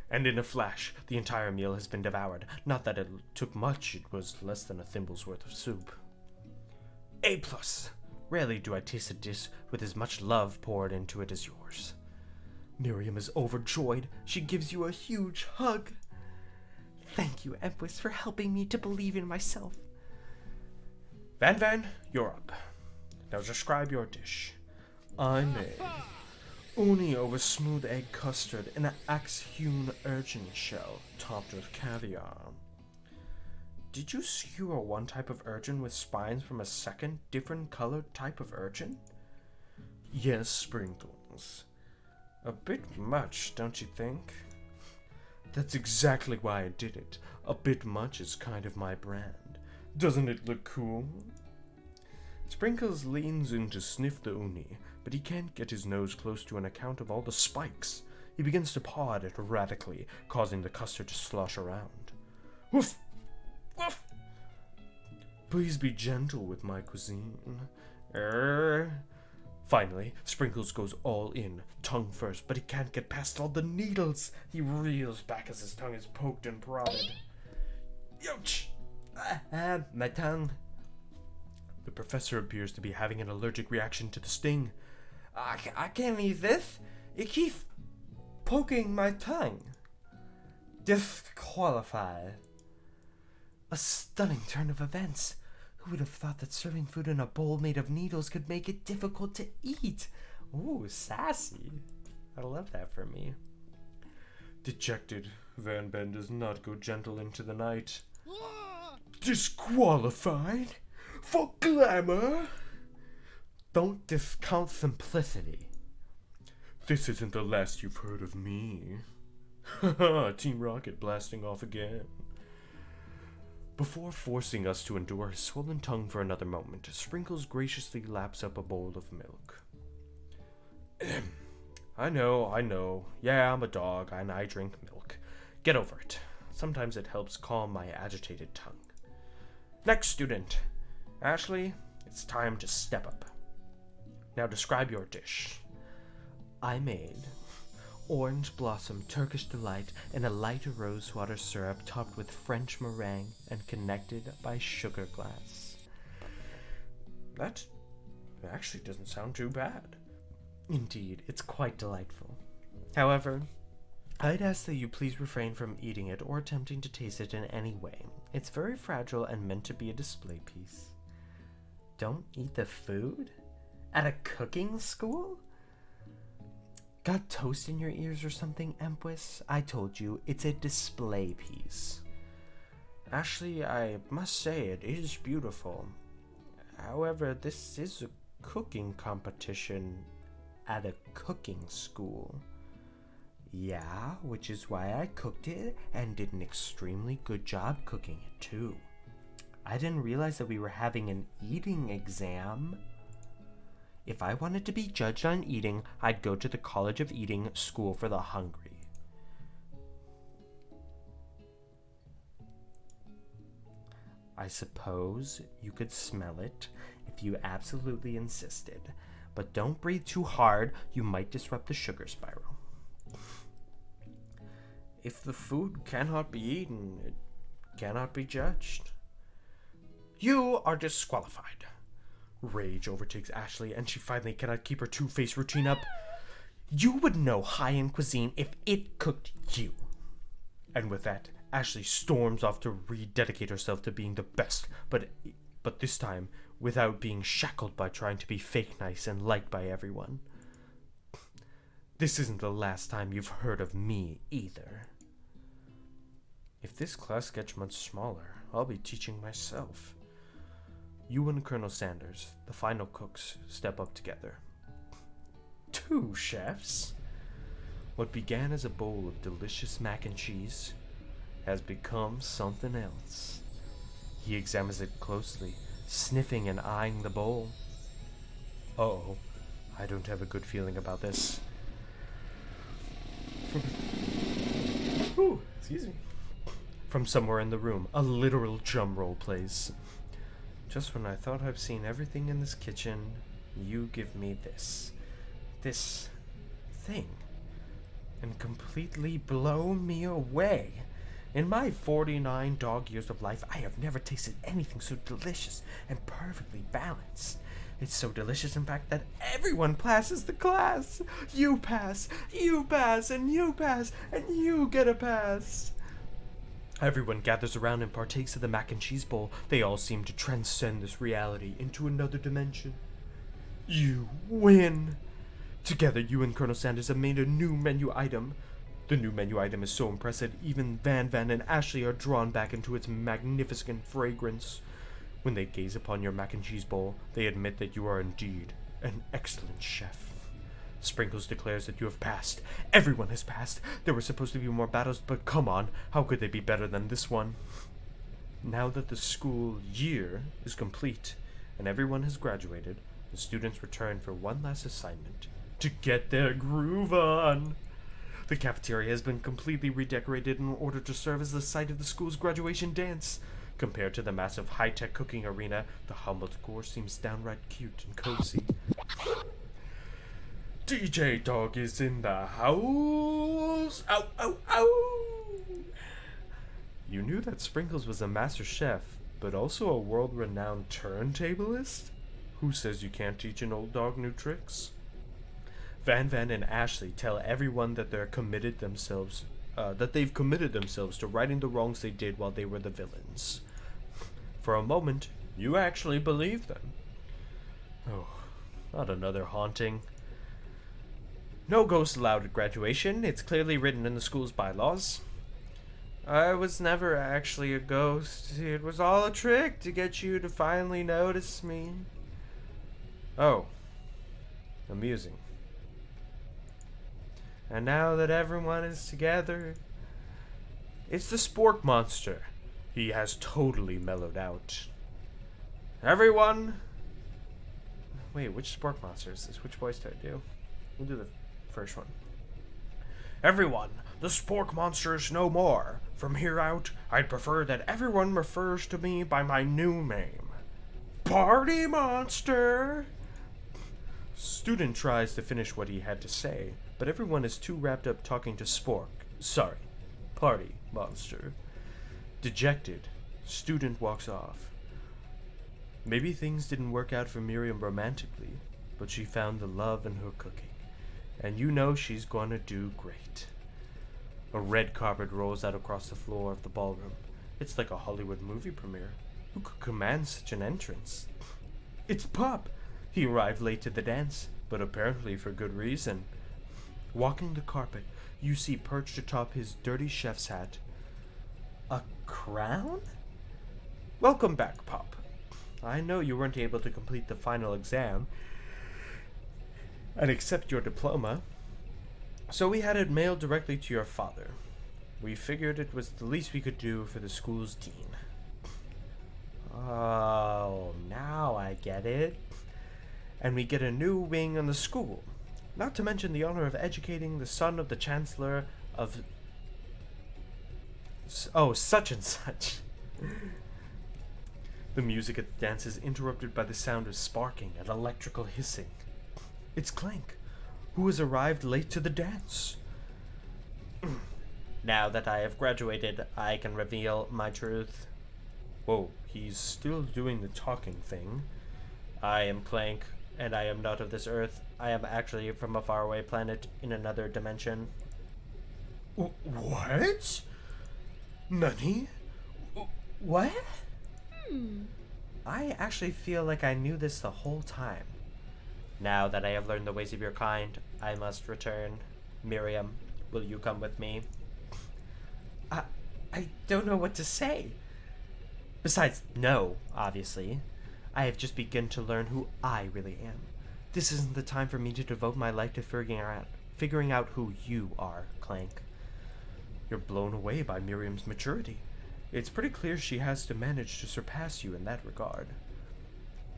And in a flash, the entire meal has been devoured. Not that it took much, it was less than a thimble's worth of soup. A+. Rarely do I taste a dish with as much love poured into it as yours. Miriam is overjoyed. She gives you a huge hug. Thank you, Empress, for helping me to believe in myself. Van, you're up. Now describe your dish. I made uni over smooth egg custard in an axe-hewn urchin shell topped with caviar. Did you skewer one type of urchin with spines from a second, different colored type of urchin? Yes, Sprinkles. A bit much, don't you think? That's exactly why I did it. A bit much is kind of my brand. Doesn't it look cool? Sprinkles leans in to sniff the uni, but he can't get his nose close to on account of all the spikes. He begins to paw at it erratically, causing the custard to slosh around. Woof! Woof! Please be gentle with my cuisine. Finally, Sprinkles goes all in, tongue first, but he can't get past all the needles. He reels back as his tongue is poked and prodded. Ouch! My tongue. The professor appears to be having an allergic reaction to the sting. I can't eat this. It keeps poking my tongue. Disqualified. A stunning turn of events. Who would have thought that serving food in a bowl made of needles could make it difficult to eat? Ooh, sassy. I love that for me. Dejected, Van Ben does not go gentle into the night. Disqualified? For glamour? Don't discount simplicity. This isn't the last you've heard of me. Haha, Team Rocket blasting off again. Before forcing us to endure his swollen tongue for another moment, Sprinkles graciously laps up a bowl of milk. I know. Yeah, I'm a dog, and I drink milk. Get over it. Sometimes it helps calm my agitated tongue. Next student. Ashley, it's time to step up. Now describe your dish. I made orange blossom Turkish delight in a light rosewater syrup topped with French meringue and connected by sugar glass. That actually doesn't sound too bad. Indeed, it's quite delightful. However, I'd ask that you please refrain from eating it or attempting to taste it in any way. It's very fragile and meant to be a display piece. Don't eat the food? At a cooking school? Got toast in your ears or something, Empwis? I told you, it's a display piece. Ashley, I must say it is beautiful. However, this is a cooking competition at a cooking school. Yeah, which is why I cooked it and did an extremely good job cooking it too. I didn't realize that we were having an eating exam. If I wanted to be judged on eating, I'd go to the College of Eating School for the Hungry. I suppose you could smell it if you absolutely insisted, but don't breathe too hard, you might disrupt the sugar spiral. If the food cannot be eaten, it cannot be judged. You are disqualified. Rage overtakes Ashley, and she finally cannot keep her two-face routine up. You would know high-end cuisine if it cooked you. And with that, Ashley storms off to rededicate herself to being the best, but this time without being shackled by trying to be fake nice and liked by everyone. This isn't the last time you've heard of me either. If this class gets much smaller, I'll be teaching myself. You and Colonel Sanders, the final cooks, step up together. 2 chefs? What began as a bowl of delicious mac and cheese has become something else. He examines it closely, sniffing and eyeing the bowl. Uh-oh, I don't have a good feeling about this. Ooh, excuse me. From somewhere in the room, a literal drum roll plays. Just when I thought I've seen everything in this kitchen, you give me this thing, and completely blow me away. In my 49 dog years of life, I have never tasted anything so delicious and perfectly balanced. It's so delicious, in fact, that everyone passes the class. You pass, and you pass, and you get a pass. Everyone gathers around and partakes of the mac and cheese bowl. They all seem to transcend this reality into another dimension. You win! Together, you and Colonel Sanders have made a new menu item. The new menu item is so impressive, even Van and Ashley are drawn back into its magnificent fragrance. When they gaze upon your mac and cheese bowl, they admit that you are indeed an excellent chef. Sprinkles declares that you have passed. Everyone has passed. There were supposed to be more battles, but come on, how could they be better than this one? Now that the school year is complete and everyone has graduated, the students return for one last assignment: to get their groove on. The cafeteria has been completely redecorated in order to serve as the site of the school's graduation dance. Compared to the massive high-tech cooking arena, the humble decor seems downright cute and cozy. DJ Dog is in the house! Ow, ow, ow! You knew that Sprinkles was a master chef, but also a world-renowned turntablist? Who says you can't teach an old dog new tricks? Van and Ashley tell everyone that they've committed themselves to righting the wrongs they did while they were the villains. For a moment, you actually believe them. Oh, not another haunting. No ghosts allowed at graduation. It's clearly written in the school's bylaws. I was never actually a ghost. It was all a trick to get you to finally notice me. Oh. Amusing. And now that everyone is together, it's the Spork Monster. He has totally mellowed out. Everyone! Wait, which Spork Monster is this? Which voice do I do? We'll do the first one. Everyone, the Spork Monster is no more. From here out, I'd prefer that everyone refers to me by my new name. Party Monster! Student tries to finish what he had to say, but everyone is too wrapped up talking to Party Monster. Dejected, Student walks off. Maybe things didn't work out for Miriam romantically, but she found the love in her cooking, and you know she's gonna do great. A red carpet rolls out across the floor of the ballroom. It's like a Hollywood movie premiere. Who could command such an entrance? It's Pup! He arrived late to the dance, but apparently for good reason. Walking the carpet, you see perched atop his dirty chef's hat a crown? Welcome back, Pop. I know you weren't able to complete the final exam and accept your diploma, so we had it mailed directly to your father. We figured it was the least we could do for the school's dean. Oh, now I get it. And we get a new wing on the school. Not to mention the honor of educating the son of the chancellor of... Oh, such and such. The music at the dance is interrupted by the sound of sparking and electrical hissing. It's Clank, who has arrived late to the dance. Now that I have graduated, I can reveal my truth. Whoa, he's still doing the talking thing. I am Clank, and I am not of this earth. I am actually from a faraway planet in another dimension. What? Nani? What? I actually feel like I knew this the whole time. Now that I have learned the ways of your kind, I must return. Miriam, will you come with me? I don't know what to say. Besides, no, obviously. I have just begun to learn who I really am. This isn't the time for me to devote my life to figuring out who you are, Clank. You're blown away by Miriam's maturity. It's pretty clear she has to manage to surpass you in that regard.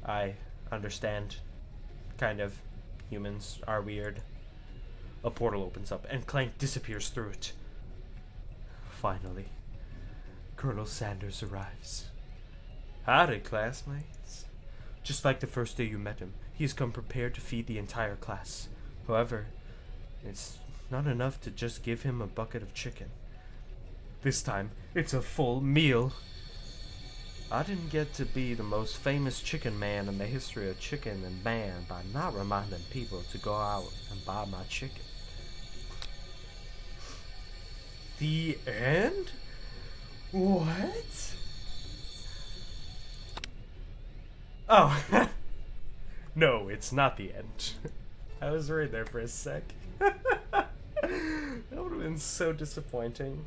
I understand. Kind of. Humans are weird. A portal opens up, and Clank disappears through it. Finally, Colonel Sanders arrives. Howdy, classmates. Just like the first day you met him, he has come prepared to feed the entire class. However, it's not enough to just give him a bucket of chicken. This time, it's a full meal. I didn't get to be the most famous chicken man in the history of chicken and man by not reminding people to go out and buy my chicken. The end? What? Oh, no, it's not the end. I was right there for a sec. That would have been so disappointing.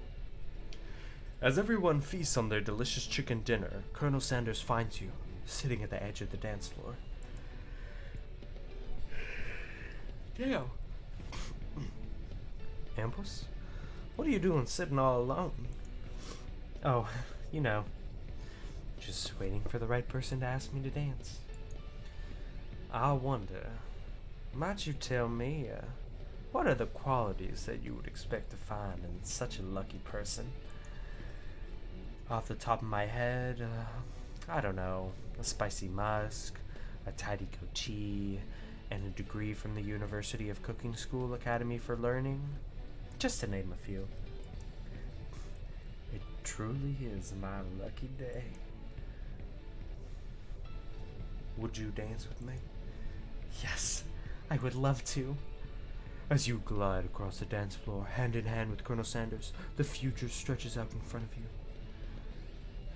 As everyone feasts on their delicious chicken dinner, Colonel Sanders finds you, sitting at the edge of the dance floor. Dale. Ambrose? What are you doing sitting all alone? Oh, you know, just waiting for the right person to ask me to dance. I wonder, might you tell me, what are the qualities that you would expect to find in such a lucky person? Off the top of my head, I don't know, a spicy musk, a tidy goatee, and a degree from the University of Cooking School Academy for Learning, just to name a few. It truly is my lucky day. Would you dance with me? Yes, I would love to. As you glide across the dance floor, hand in hand with Colonel Sanders, the future stretches out in front of you.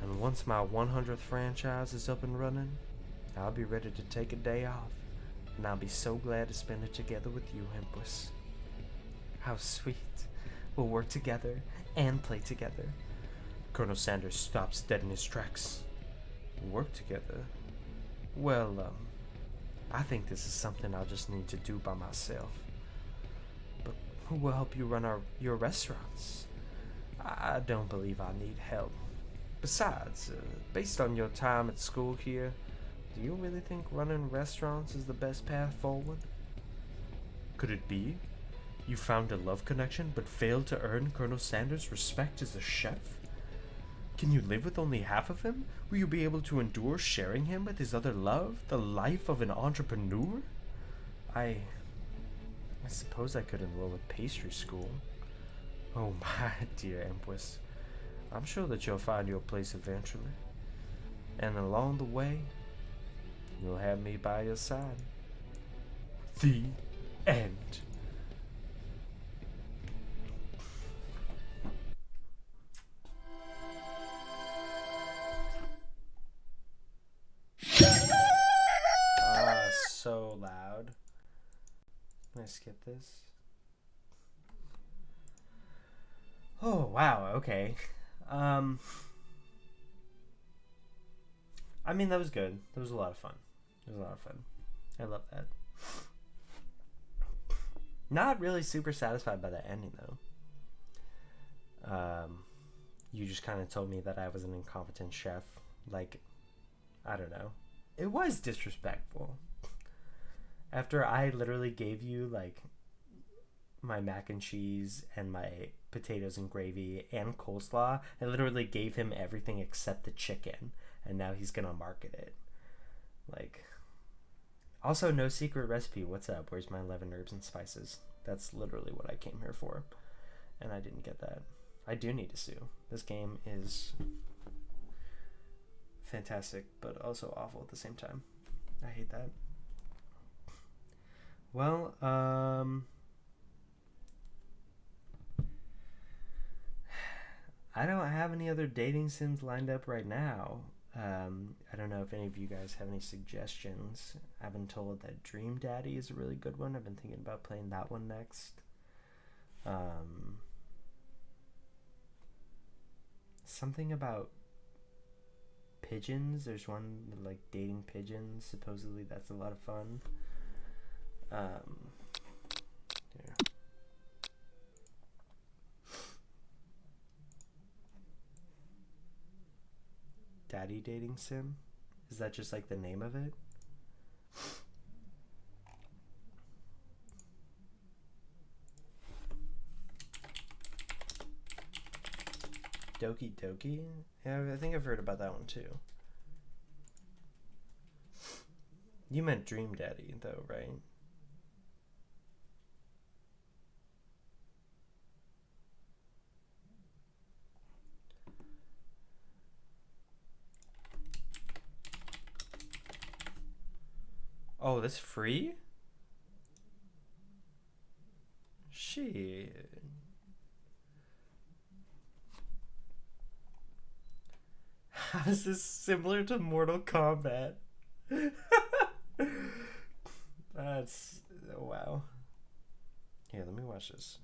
And once my 100th franchise is up and running, I'll be ready to take a day off, and I'll be so glad to spend it together with you, Empress. How sweet. We'll work together and play together. Colonel Sanders stops dead in his tracks. Work together? Well, I think this is something I'll just need to do by myself. But who will help you run your restaurants? I don't believe I need help. Besides, based on your time at school here, do you really think running restaurants is the best path forward? Could it be? You found a love connection but failed to earn Colonel Sanders' respect as a chef? Can you live with only half of him? Will you be able to endure sharing him with his other love, the life of an entrepreneur? I suppose I could enroll at pastry school. Oh my dear Empress, I'm sure that you'll find your place eventually. And along the way, you'll have me by your side. The end. So I skip this? Oh, wow, okay. I mean, that was good. That was a lot of fun. It was a lot of fun. I love that. Not really super satisfied by that ending, though. You just kind of told me that I was an incompetent chef. Like, I don't know. It was disrespectful. After I literally gave you, like, my mac and cheese and my potatoes and gravy and coleslaw, I literally gave him everything except the chicken, and now he's gonna market it. Like, also, no secret recipe. What's up? Where's my 11 herbs and spices? That's literally what I came here for, and I didn't get that. I do need to sue. This game is fantastic, but also awful at the same time. I hate that. Well, I don't have any other dating sims lined up right now. I don't know if any of you guys have any suggestions. I've been told that Dream Daddy is a really good one. I've been thinking about playing that one next. Something about pigeons. There's one like dating pigeons. Supposedly that's a lot of fun. Here. Daddy dating sim? Is that just like the name of it? Doki Doki? Yeah, I think I've heard about that one too. You meant Dream Daddy though, right? Oh, that's free? Shit. How is this similar to Mortal Kombat? That's... wow. Here, let me watch this.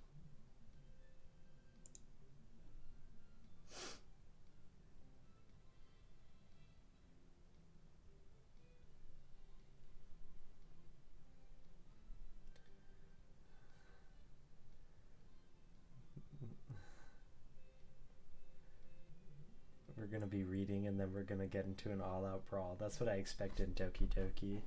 We're gonna be reading and then we're gonna get into an all-out brawl. That's what I expect in Doki Doki.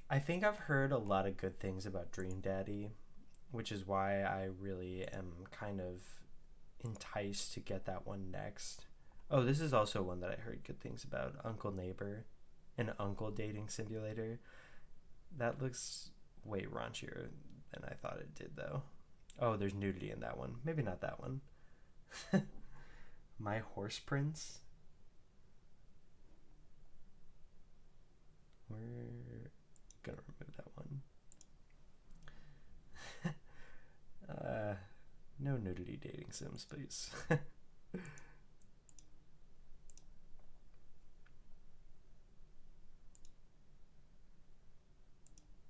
I think I've heard a lot of good things about Dream Daddy, which is why I really am kind of enticed to get that one next. Oh, this is also one that I heard good things about. Uncle Neighbor, an uncle dating simulator. That looks way raunchier than I thought it did, though. Oh, there's nudity in that one. Maybe not that one. My Horse Prince. We're gonna remove that one. No nudity dating sims, please.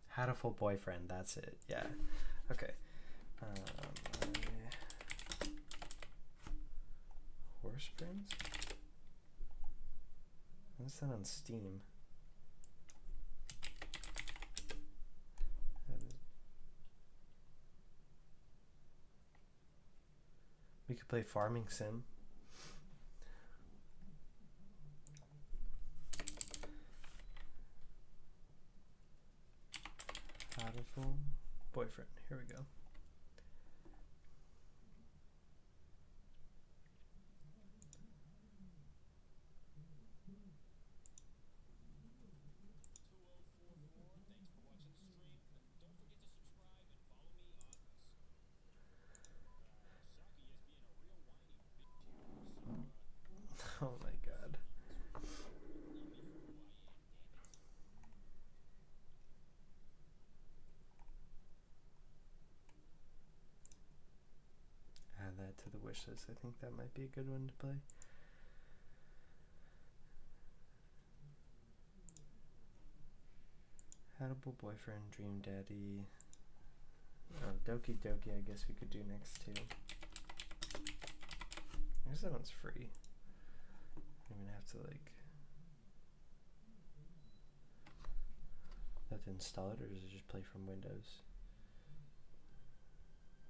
Had a full boyfriend, that's it. Yeah. Okay. Horse Prince? What's that on Steam? We could play Farming Sim. Powerful boyfriend. Here we go. Oh my god. Forces. I think that might be a good one to play. Hatable Boyfriend, Dream Daddy. Oh, Doki Doki, I guess we could do next too. I guess that one's free. I'm gonna have to like have to install it, or does it just play from Windows?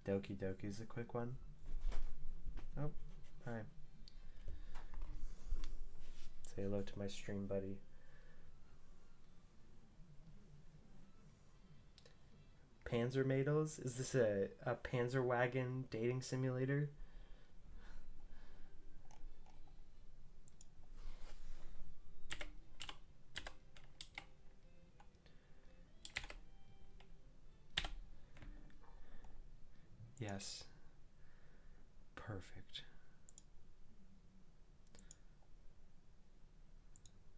Doki Doki is a quick one. Oh, hi. Say hello to my stream buddy. Panzer Mädels? Is this a Panzer Wagon dating simulator? Yes. Perfect.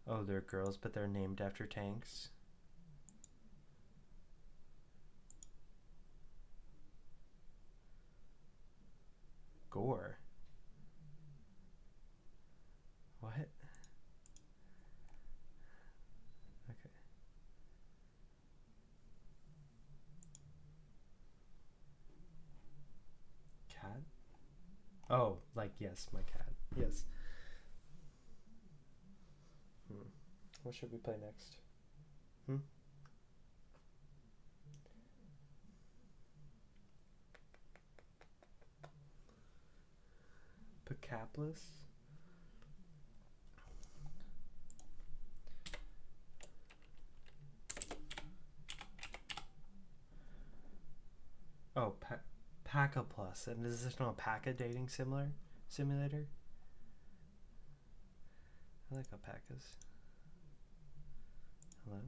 Oh, they're girls, but they're named after tanks. Gore. What? Okay. Cat? Oh, like, yes, my cat. Yes. What should we play next? Pacaplis? Oh, Paca Plus. And is this not a Paca dating simulator? I like alpacas. Hello?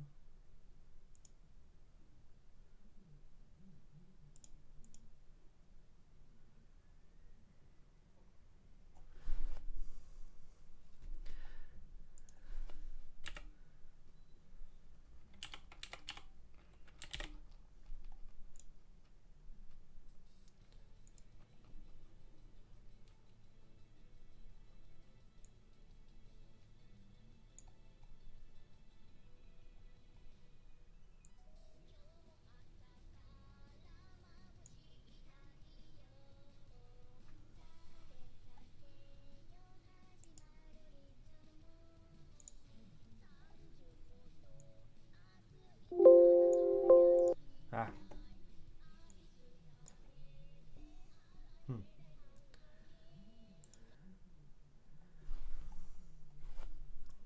Ah.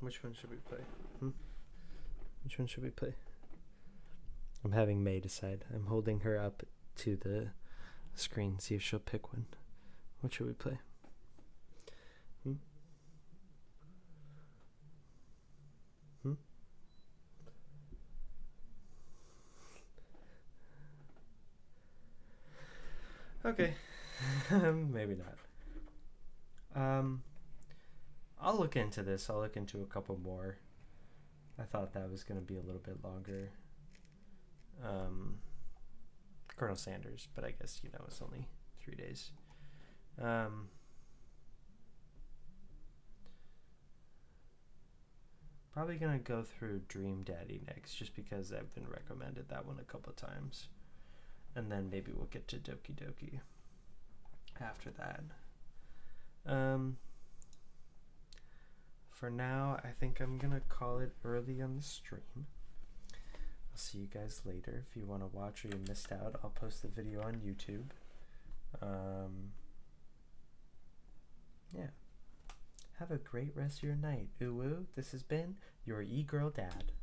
Which one should we play? Which one should we play? I'm having May decide. I'm holding her up to the screen, see if she'll pick one. What should we play? Okay. Maybe not. I'll look into this. I'll look into a couple more. I thought that was going to be a little bit longer. Colonel Sanders, but I guess, it's only 3 days. Probably going to go through Dream Daddy next, just because I've been recommended that one a couple of times. And then maybe we'll get to Doki Doki after that. For now, I think I'm going to call it early on the stream. I'll see you guys later. If you want to watch or you missed out, I'll post the video on YouTube. Yeah. Have a great rest of your night. Ooh, this has been your e-girl dad.